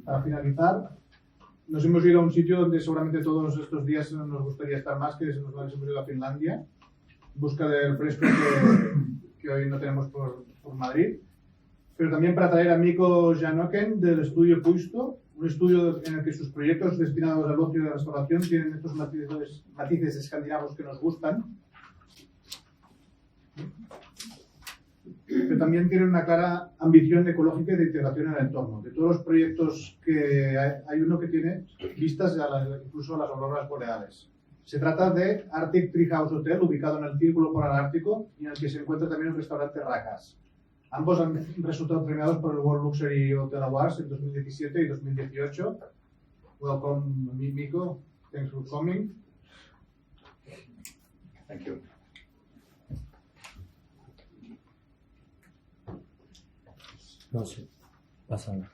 para finalizar, nos hemos ido a un sitio donde seguramente todos estos días nos gustaría estar más, que nos hemos ido a Finlandia, en busca del fresco que hoy no tenemos por Madrid, pero también para traer a Mikko Jakonen del Studio Puisto, un estudio en el que sus proyectos destinados al ocio y a la restauración tienen estos matices escandinavos que nos gustan, pero también tienen una clara ambición ecológica y de integración en el entorno. De todos los proyectos que hay uno que tiene vistas incluso a las auroras boreales. Se trata de Arctic Treehouse Hotel, ubicado en el Círculo Polar Ártico, y en el que se encuentra también el restaurante Rakas. Ambos han resultado premiados por el World Luxury Hotel Awards en 2017 y 2018. Welcome, Mikko. Thanks for coming. Thank you. No sé, pasado.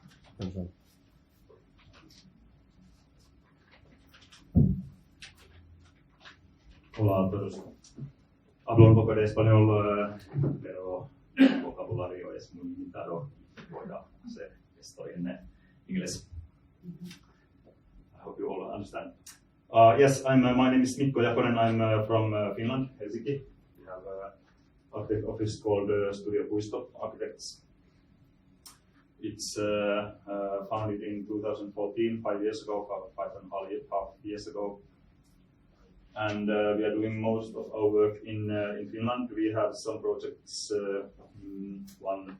Hola a todos. Hablo un poco de español, pero el vocabulario es muy limitado. Voy a hacer esto en inglés. I hope you all understand. Yes, my name is Mikko Jakonen. I'm from Finland, Helsinki. We have an office called Studio Puisto Architects. It's founded in 2014, 5 years ago, 5.5 years ago. And we are doing most of our work in Finland. We have some projects, one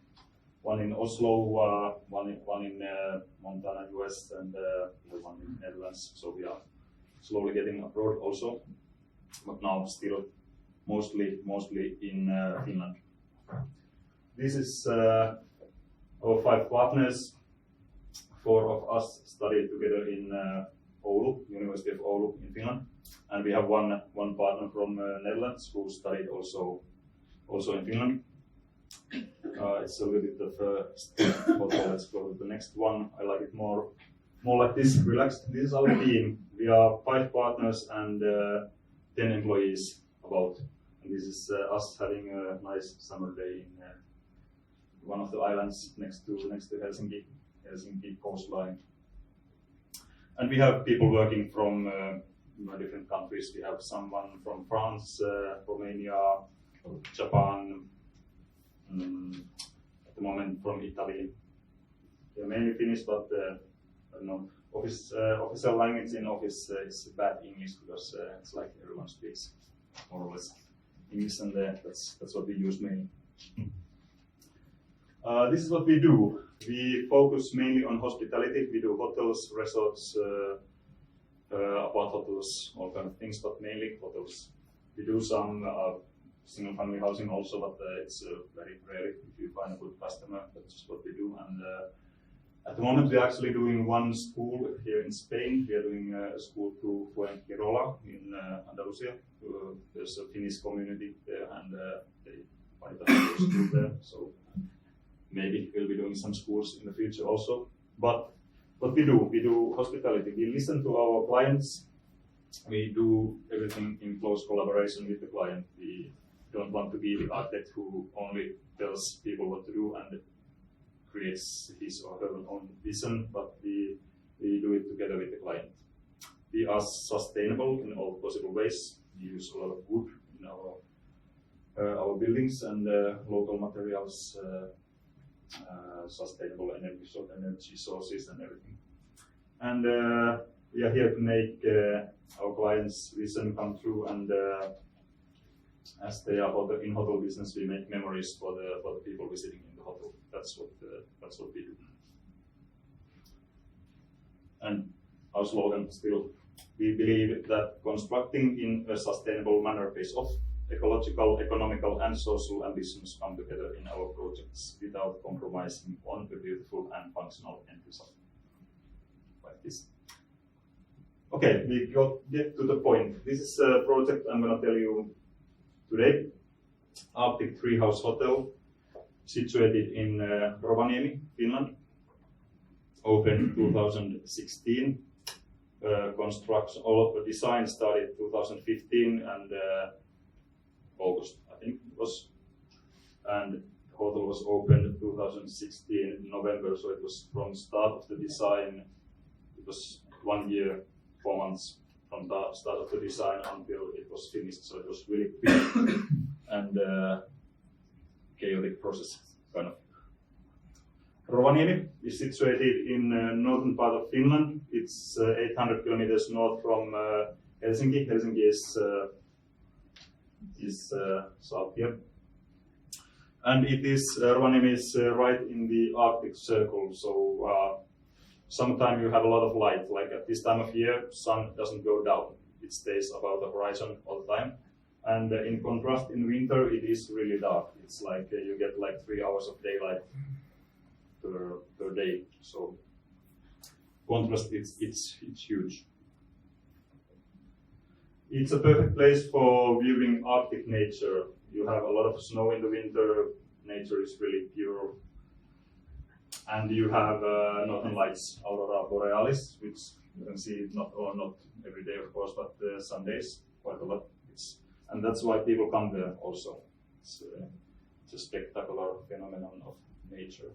in Oslo, one in Montana, US, and one in Netherlands. So we are slowly getting abroad also, but now still mostly in Finland. This is our 5 partners. 4 of us studied together in Oulu, University of Oulu in Finland, and we have one partner from Netherlands who studied also in Finland. It's a little bit of a stiff photo. Let's go to the next one. I like it more like this, relaxed. This is our team. We are 5 partners and 10 employees about. And this is us having a nice summer day in one of the islands next to Helsinki coastline. And we have people working from different countries. We have someone from France, Romania, Japan, at the moment from Italy. They're mainly Finnish, but I don't know. Official language in office is bad English because it's like everyone speaks more or less English, and that's what we use mainly. This is what we do. We focus mainly on hospitality. We do hotels, resorts, apart hotels, all kind of things, but mainly hotels. We do some single-family housing also, but it's very rare if you find a good customer. That's just what we do. And at the moment, we're actually doing one school here in Spain. We are doing a school to Fuengirola in Andalusia. There's a Finnish community there, and they find a school there. So maybe we'll be doing some schools in the future also. But what we do hospitality. We listen to our clients. We do everything in close collaboration with the client. We don't want to be the architect who only tells people what to do and creates his or her own vision, but we do it together with the client. We are sustainable in all possible ways. We use a lot of wood in our buildings and local materials, sustainable energy sources and everything. And we are here to make our clients' vision come true, and as they are in hotel business, we make memories for the people visiting in the hotel. That's what we do. And our slogan still, we believe that constructing in a sustainable manner pays off. Ecological, economical, and social ambitions come together in our projects without compromising on the beautiful and functional end result. Like this. Okay, we get to the point. This is a project I'm going to tell you today. Arctic Treehouse Hotel, situated in Rovaniemi, Finland. Opened 2016. Construction, all of the design started 2015 and August, I think it was. And hotel was opened in 2016 in November, so it was from start of the design. It was 1 year, 4 months from the start of the design until it was finished. So it was really quick and chaotic process, kind of. Rovaniemi is situated in northern part of Finland. It's 800 kilometers north from Helsinki. Helsinki is south here. And it is, Rovaniemi is right in the Arctic Circle, so sometime you have a lot of light. Like at this time of year, sun doesn't go down. It stays above the horizon all the time. And in contrast, in winter, it is really dark. It's like you get like 3 hours of daylight per day. So contrast, it's huge. It's a perfect place for viewing Arctic nature. You have a lot of snow in the winter. Nature is really pure. And you have northern lights, aurora borealis, which you can see not every day, of course, but some days quite a lot. And that's why people come there also. It's a spectacular phenomenon of nature.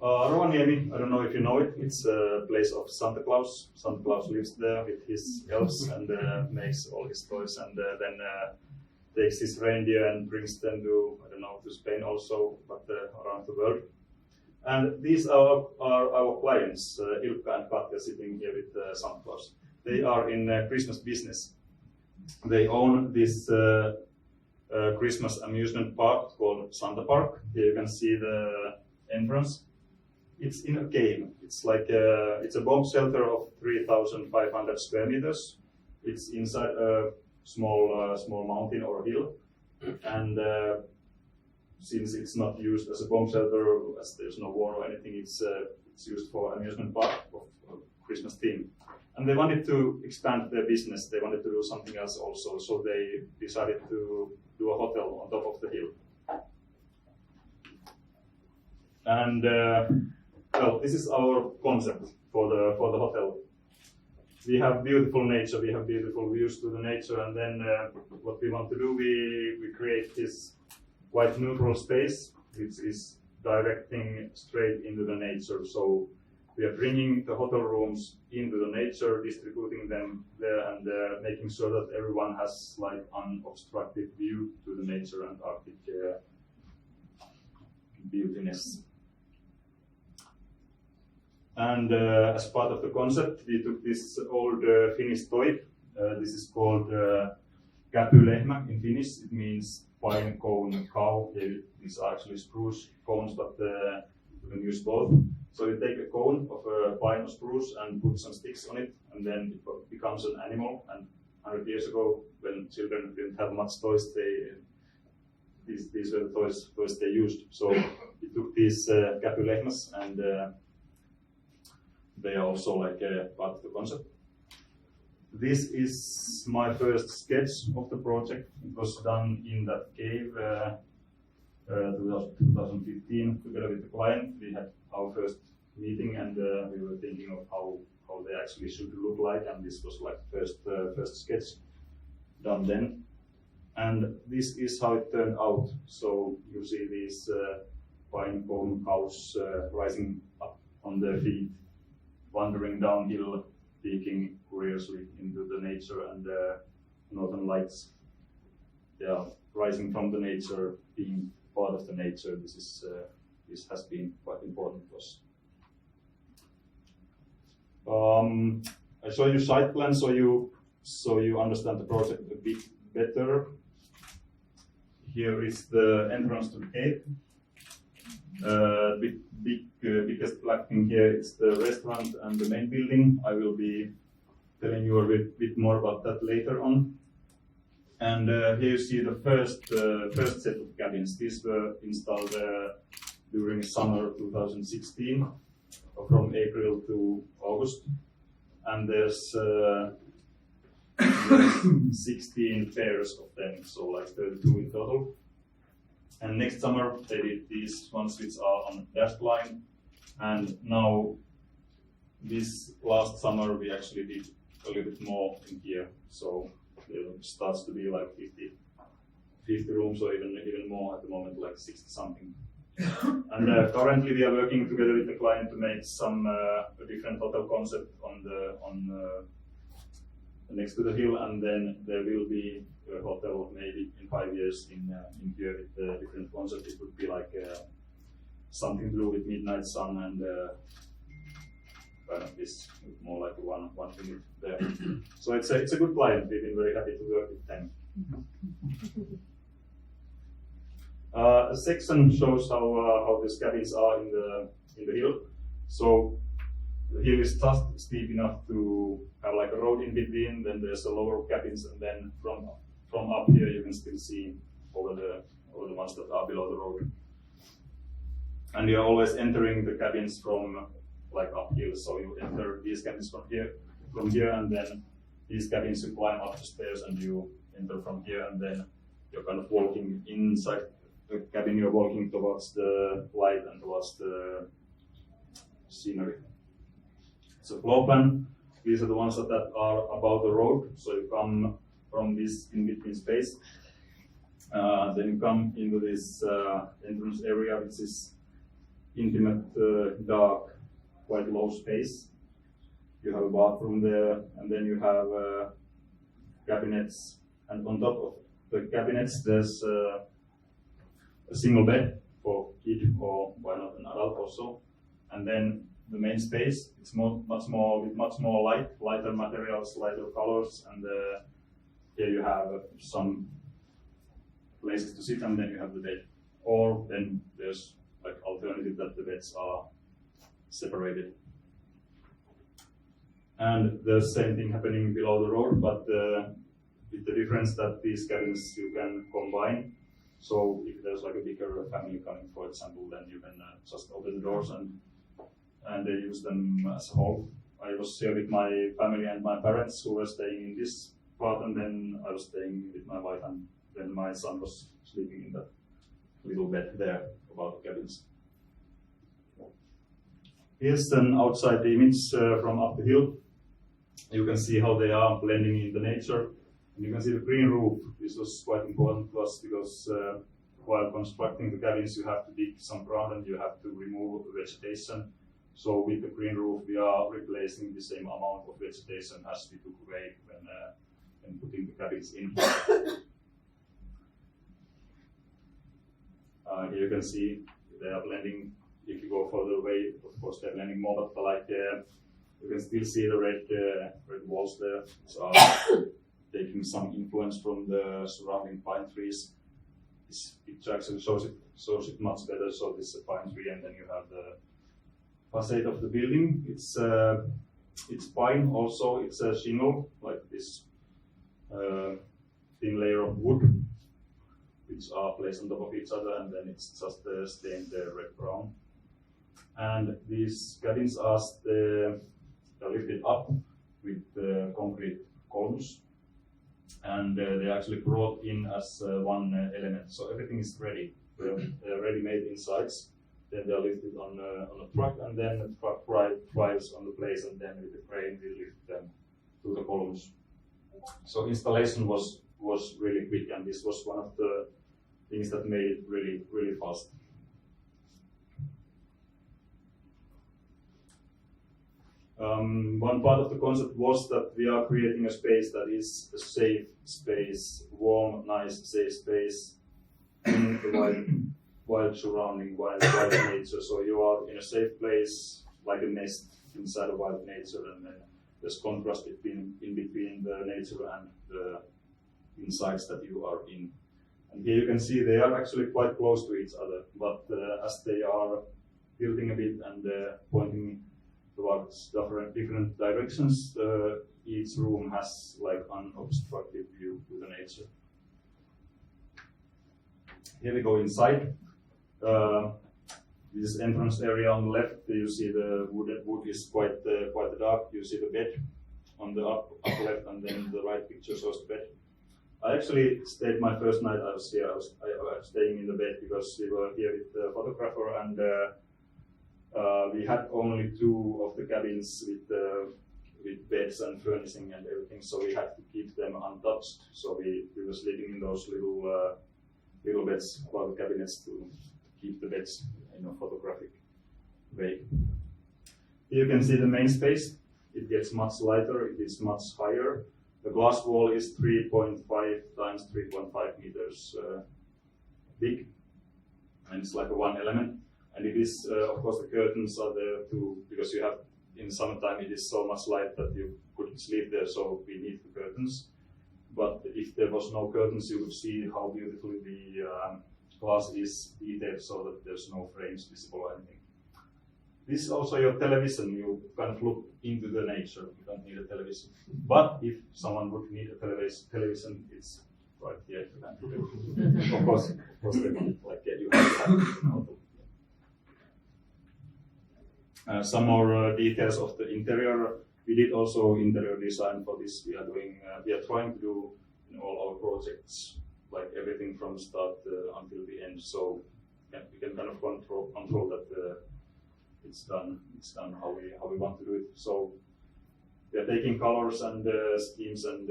Rovaniemi, I don't know if you know it, it's a place of Santa Claus. Santa Claus lives there with his elves and makes all his toys, and then takes his reindeer and brings them to, I don't know, to Spain also, but around the world. And these are our clients, Ilkka and Katja, sitting here with Santa Claus. They are in Christmas business. They own this Christmas amusement park called Santa Park. Here you can see the entrance. It's in a cave. It's like it's a bomb shelter of 3,500 square meters. It's inside a small mountain or hill, and since it's not used as a bomb shelter, as there's no war or anything, it's used for amusement park of Christmas theme. And they wanted to expand their business. They wanted to do something else also, so they decided to do a hotel on top of the hill. And well, this is our concept for the hotel. We have beautiful nature, we have beautiful views to the nature, and then what we want to do, we create this quite neutral space, which is directing straight into the nature. So we are bringing the hotel rooms into the nature, distributing them there, and making sure that everyone has like unobstructed view to the nature and Arctic beautiness. And as part of the concept, we took this old Finnish toy. This is called käpylehmä in Finnish. It means pine cone cow. These are actually spruce cones, but you can use both. So you take a cone of a pine or spruce and put some sticks on it, and then it becomes an animal. And 100 years ago, when children didn't have much toys, these were the toys they used. So we took these käpylehmäs, and they are also like part of the concept. This is my first sketch of the project. It was done in that cave 2015 together with the client. We had our first meeting, and we were thinking of how they actually should look like, and this was like first sketch done then. And this is how it turned out. So you see these pine cone cows rising up on their feet, wandering downhill, peeking curiously into the nature, and northern lights. They are rising from the nature, being part of the nature. This has been quite important to us. I show you site plan so you understand the project a bit better. Here is the entrance to the cave. Biggest black thing here is the restaurant and the main building. I will be telling you a bit more about that later on. And here you see the first set of cabins. These were installed during summer 2016, from April to August. And there's 16 pairs of them, so like 32 in total. And next summer they did these ones which are on dashed line, and now this last summer we actually did a little bit more in here, so it starts to be like 50 rooms or even more at the moment, like 60 something. And currently we are working together with the client to make some different hotel concept on next to the hill, and then there will be a hotel maybe in 5 years in here with a different concept. It would be like something to do with midnight sun and kind of this, more like one thing there. So it's a good client. We've been very happy to work with them. A section shows how these cabins are in the hill. So the hill is just steep enough to have like a road in between. Then there's a lower cabins, and then from up here you can still see over the ones that are below the road. And you're always entering the cabins from like uphill. So you enter these cabins from here, and then these cabins you climb up the stairs, and you enter from here, and then you're kind of walking inside the cabin. You're walking towards the light and towards the scenery. So floor plan, these are the ones that are above the road. So you come from this in between space. Then you come into this entrance area, which is intimate, dark, quite low space. You have a bathroom there, and then you have cabinets, and on top of the cabinets there's a single bed for kid, or why not an adult also. And then the main space, it's much more lighter materials, lighter colors, and here you have some places to sit, and then you have the bed. Or then there's like alternative that the beds are separated. And the same thing happening below the road, but with the difference that these cabins you can combine. So if there's like a bigger family coming, for example, then you can just open the doors and they use them as a whole. I was here with my family and my parents who were staying in this part, and then I was staying with my wife, and then my son was sleeping in that little bed there above the cabins. Here's an outside image from up the hill. You can see how they are blending in the nature. And you can see the green roof. This was quite important to us because while constructing the cabins you have to dig some ground and you have to remove vegetation. So with the green roof we are replacing the same amount of vegetation as we took away when putting the cabins in. Here you can see they are blending. If you go further away, of course they're blending more, but like you can still see the red walls there, which are taking some influence from the surrounding pine trees. This picture actually shows it much better. So this is a pine tree, and then you have the facade of the building. It's pine also. It's a shingle, like this thin layer of wood, which are placed on top of each other, and then it's just stained red brown. And these cabins are lifted up with concrete columns, and they're actually brought in as one element. So everything is ready. They're ready-made insides. Then they're lifted on a truck, and then the truck drives on the place, and then with the crane we lift them to the columns. So installation was really quick, and this was one of the things that made it really, really fast. One part of the concept was that we are creating a space that is a safe space, warm, nice, safe space in the wild surrounding, wild nature. So you are in a safe place, like a nest inside of wild nature, and then there's contrast in between the nature and the insides that you are in. And here you can see they are actually quite close to each other, but as they are tilting a bit and pointing towards different directions, each room has like unobstructed view to the nature. Here we go inside. This entrance area on the left, you see the wood is quite dark. You see the bed on the upper left, and then the right picture shows the bed. I actually stayed my first night I was here. I was staying in the bed because we were here with the photographer, and we had only 2 of the cabins with beds and furnishing and everything, so we had to keep them untouched. So we were sleeping in those little little beds above the cabinets to keep the beds in a photographic way. Here you can see the main space. It gets much lighter, it is much higher. The glass wall is 3.5 times 3.5 meters big, and it's like a one element. And it is, of course, the curtains are there too, because you have, in summertime, it is so much light that you couldn't sleep there, so we need the curtains. But if there was no curtains, you would see how beautifully the glass is detailed so that there's no frames visible or anything. This is also your television. You kind of look into the nature. You don't need a television. But if someone would need a television, it's right here. Of course, they want, like, you have some more details of the interior. We did also interior design for this. We are trying to do in all our projects, like everything from start until the end. So we can kind of control that it's done how we want to do it. So we are taking colors and schemes and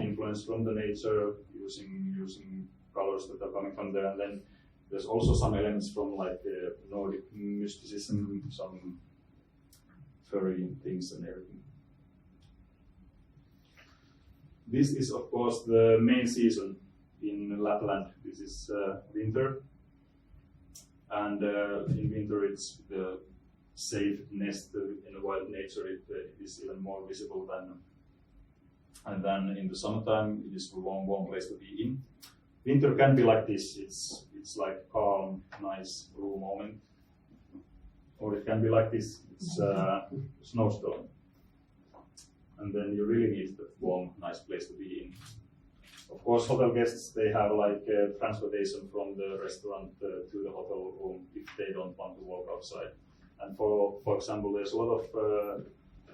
influence from the nature, using colors that are coming from there, and then there's also some elements from like Nordic mysticism, some furry things and everything. This is of course the main season in Lapland. This is winter, and in winter it's the safe nest in the wild nature. It is even more visible than in the summertime. It is a warm place to be in. Winter can be like this. It's like calm, nice, blue moment, or it can be like this. It's snowstorm, and then you really need that warm, nice place to be in. Of course, hotel guests, they have like transportation from the restaurant to the hotel room if they don't want to walk outside. And for example, there's a lot of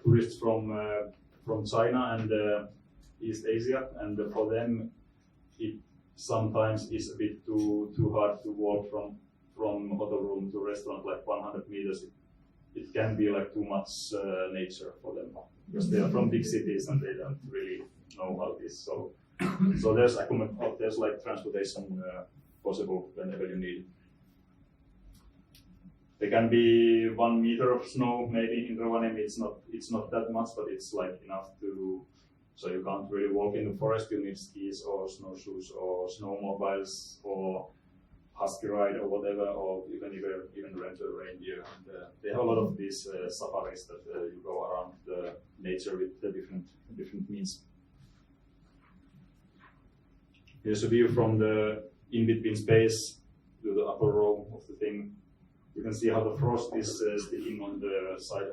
tourists from China and East Asia, and for them it sometimes is a bit too hard to walk from hotel room to restaurant, like 100 meters. It can be like too much nature for them, because they are from big cities and they don't really know how it is. So there's like transportation possible whenever you need. There can be 1 meter of snow maybe in Rovaniemi. It's not that much, but it's like enough so you can't really walk in the forest. You need skis or snowshoes or snowmobiles or husky ride or whatever, or you can even rent a reindeer. And, they have a lot of these safaris that you go around the nature with the different means. Here's a view from the in-between space to the upper row of the thing. You can see how the frost is sticking on the side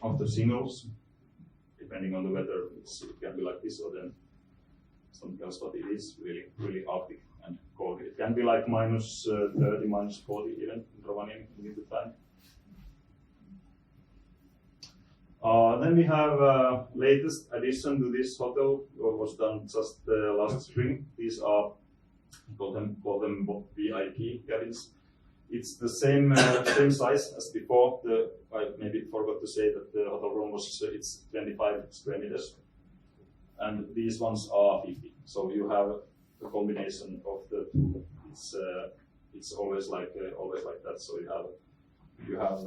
of the shingles. Depending on the weather, it can be like this or then something else, but it is really Arctic and cold. It can be like minus 30, minus 40 even in Rovaniemi in winter time. Then we have latest addition to this hotel, what was done just last spring. These are, call them VIP cabins. It's the same size as before. I maybe forgot to say that the hotel room it's 25 square meters, and these ones are 50. So you have a combination of the two. It's always like that. So you have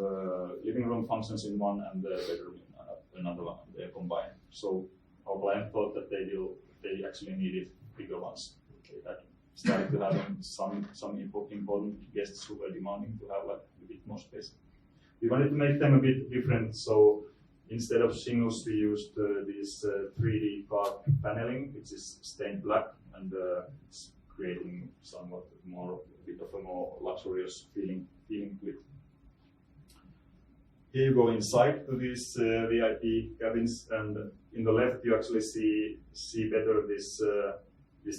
living room functions in one and the bedroom in another one. They're combined. So our client thought that they actually needed bigger ones. They had started to have some important guests who were demanding to have like a bit more space. We wanted to make them a bit different, so instead of shingles, we used this 3D carved paneling, which is stained black, and it's creating somewhat more, a bit of a more luxurious feeling to it. Here you go inside to these VIP cabins, and in the left you actually see better this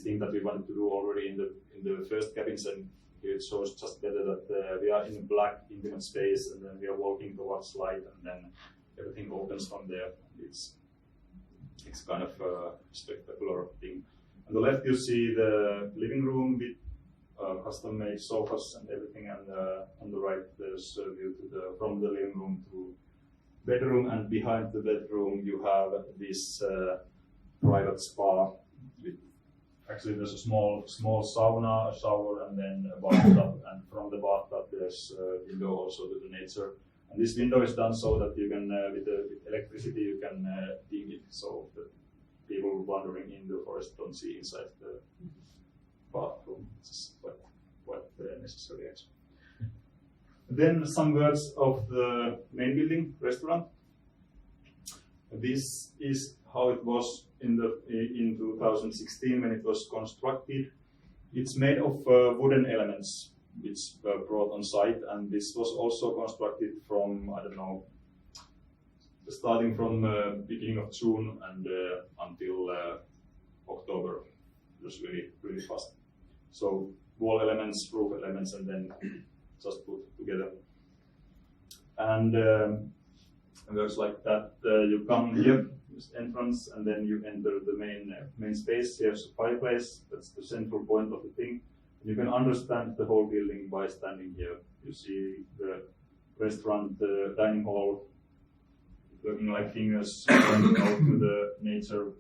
thing that we wanted to do already in the first cabins, and here it shows just better that we are in a black intimate space, and then we are walking towards light, and then everything opens from there. It's kind of a spectacular thing. On the left you see the living room with custom-made sofas and everything, and on the right there's a view from the living room to bedroom, and behind the bedroom you have this private spa with actually there's a small sauna, a shower, and then a bathtub. And from the bathtub there's a window also to the nature. And this window is done so that you can, with electricity, you can dim it, so that people wandering in the forest don't see inside the bathroom. It's quite necessary actually. Then some words of the main building, restaurant. This is how it was in 2016 when it was constructed. It's made of wooden elements which were brought on site, and this was also constructed from, I don't know, starting from beginning of June and until October. It was really fast. So wall elements, roof elements, and then just put together. And it works like that. You come here, this entrance, and then you enter the main space. Here's a fireplace. That's the central point of the thing. You can understand the whole building by standing here. You see the restaurant, the dining hall, looking like fingers pointing out to the nature.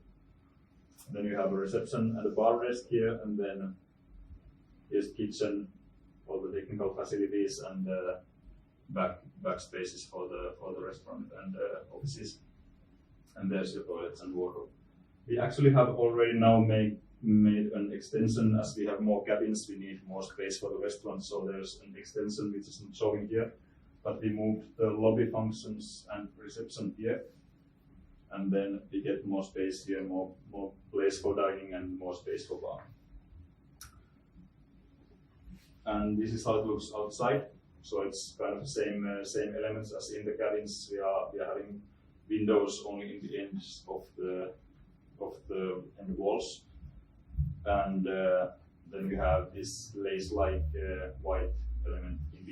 Then you have a reception and a bar desk here, and then here's kitchen, all the technical facilities, and back spaces for the restaurant and offices. And there's your toilets and wardrobe. We actually have already now made an extension. As we have more cabins, we need more space for the restaurant, so there's an extension which is not showing here, but we moved the lobby functions and reception here, and then we get more space here, more place for dining and more space for bar. And this is how it looks outside. So it's kind of the same elements as in the cabins. We are having windows only in the ends of the end walls. And then we have this lace-like white element in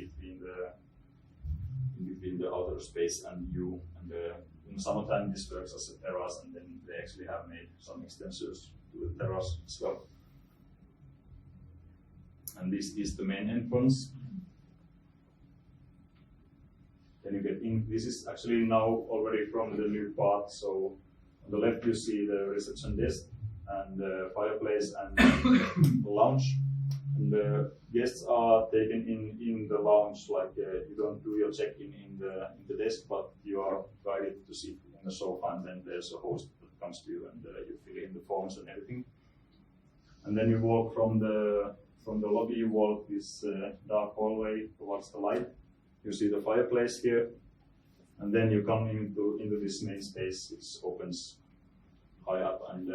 between the outer space and you. And in summertime, this works as a terrace, and then they actually have made some extensions to the terrace as well. And this is the main entrance. Then you get in. This is actually now already from the new part. So on the left you see the reception desk and the fireplace and the lounge. And the guests are taken in the lounge, like you don't do your check-in in the desk, but you are guided to sit in the sofa, and then there's a host that comes to you, and you fill in the forms and everything. And then you walk from the lobby, you walk this dark hallway towards the light. You see the fireplace here, and then you come into this main space. It opens high up, and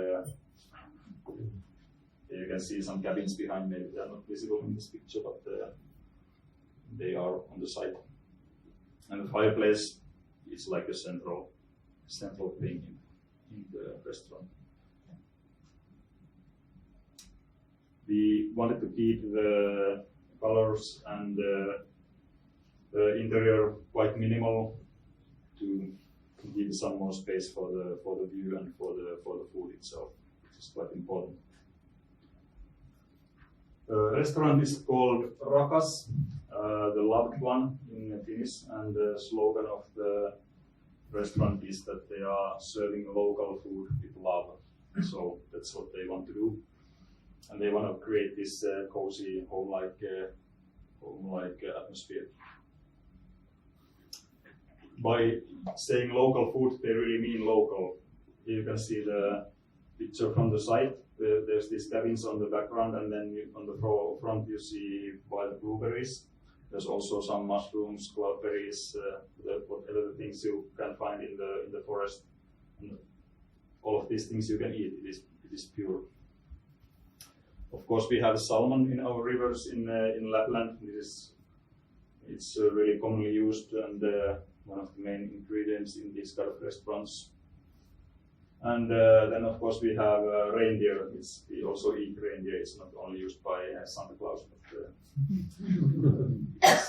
you can see some cabins behind. Maybe they are not visible in this picture, but they are on the side. And the fireplace is like a central thing in the restaurant. We wanted to keep the colors and the interior quite minimal to give some more space for the view and for the food itself, which is quite important. The restaurant is called Rakas, the loved one in Finnish, and the slogan of the restaurant is that they are serving local food with love. So that's what they want to do, and they want to create this cozy home-like atmosphere. By saying local food, they really mean local. Here you can see the picture from the side. There's these cabins on the background, and then on the front you see wild blueberries. There's also some mushrooms, cloudberries, whatever the things you can find in the forest. And all of these things you can eat. It is pure. Of course, we have salmon in our rivers in Lapland. It's really commonly used and one of the main ingredients in these kind of restaurants. And then, of course, we have reindeer. We also eat reindeer. It's not only used by Santa Claus, but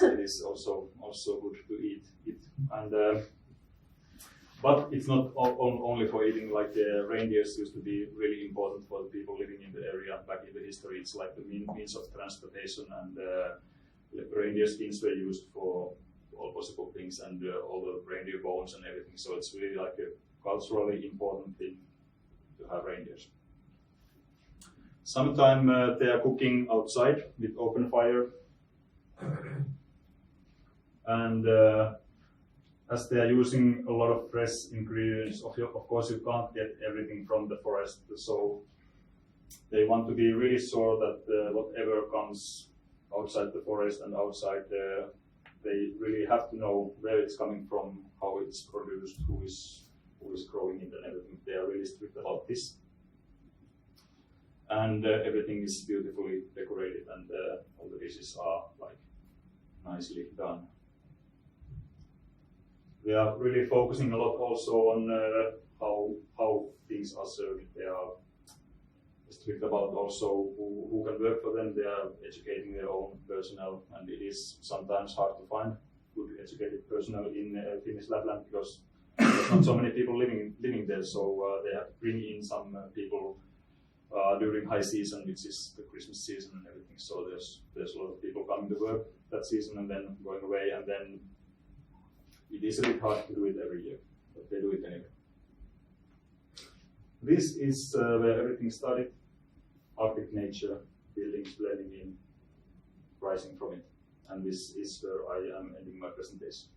it is also good to eat it. And but it's not only for eating. Like reindeers used to be really important for the people living in the area back in the history. It's like the means of transportation, and reindeer skins were used for all possible things, and all the reindeer bones and everything. So it's really like a culturally important thing to have reindeers. Sometimes they are cooking outside with open fire. And as they are using a lot of fresh ingredients, of course you can't get everything from the forest, so they want to be really sure that whatever comes outside the forest and outside, they really have to know where it's coming from, how it's produced, who is growing it and everything. They are really strict about this. And everything is beautifully decorated, and all the dishes are like nicely done. They are really focusing a lot also on how things are served. They are strict about also who can work for them. They are educating their own personnel, and it is sometimes hard to find good educated personnel in Finnish Lapland because there's not so many people living there. So they have to bring in some people during high season, which is the Christmas season and everything. So there's a lot of people coming to work that season and then going away, and then it is a bit hard to do it every year, but they do it anyway. This is where everything started. Arctic nature, buildings blending in, rising from it. And this is where I am ending my presentation.